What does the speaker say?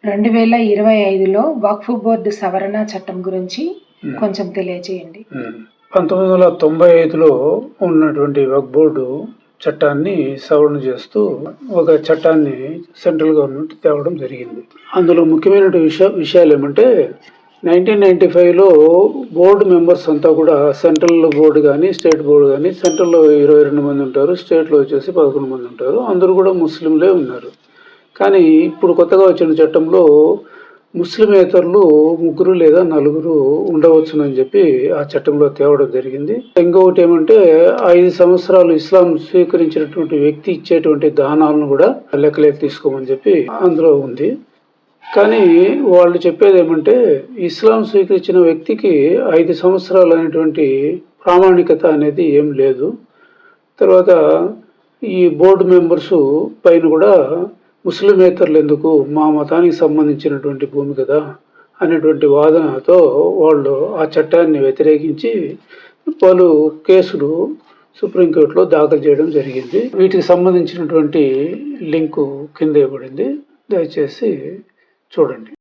2025లో వక్ఫ్ board సవరణ చట్టం గురించి కొంచెం తెలియజేయండి. 1995లో ఉన్నటువంటి వక్ఫ్ బోర్డు చట్టాన్ని సవరణ చేస్తూ ఒక చట్టాన్ని సెంట్రల్ గవర్నమెంట్ తేవడం జరిగింది. అందులో ముఖ్యమైన విషయాలు ఏమంటే 1995లో బోర్డు మెంబర్స్ అంతా కూడా సెంట్రల్ బోర్డు కానీ స్టేట్ బోర్డు కానీ సెంట్రల్లో 22 మంది ఉంటారు, స్టేట్లో వచ్చేసి 11 మంది ఉంటారు. అందరూ కూడా ముస్లింలే ఉన్నారు. కానీ ఇప్పుడు కొత్తగా వచ్చిన చట్టంలో ముస్లిమేతరులు 3 లేదా 4 ఉండవచ్చునని చెప్పి ఆ చట్టంలో తేవడం జరిగింది. ఇంకొకటి ఏమంటే 5 సంవత్సరాలు ఇస్లాం స్వీకరించినటువంటి వ్యక్తి ఇచ్చేటువంటి దానాలను కూడా లెక్కలేక తీసుకోమని చెప్పి అందులో ఉంది. కానీ వాళ్ళు చెప్పేది ఏమంటే ఇస్లాం స్వీకరించిన వ్యక్తికి 5 సంవత్సరాలు అనేటువంటి ప్రామాణికత అనేది ఏం లేదు. తర్వాత ఈ బోర్డు మెంబర్స్ పైన కూడా ముస్లిమేతరులు ఎందుకు, మా మతానికి సంబంధించినటువంటి భూమి కదా అనేటువంటి వాదనతో వాళ్ళు ఆ చట్టాన్ని వ్యతిరేకించి పలు కేసులు సుప్రీంకోర్టులో దాఖలు చేయడం జరిగింది. వీటికి సంబంధించినటువంటి లింకు కింద ఇవ్వబడింది, దయచేసి చూడండి.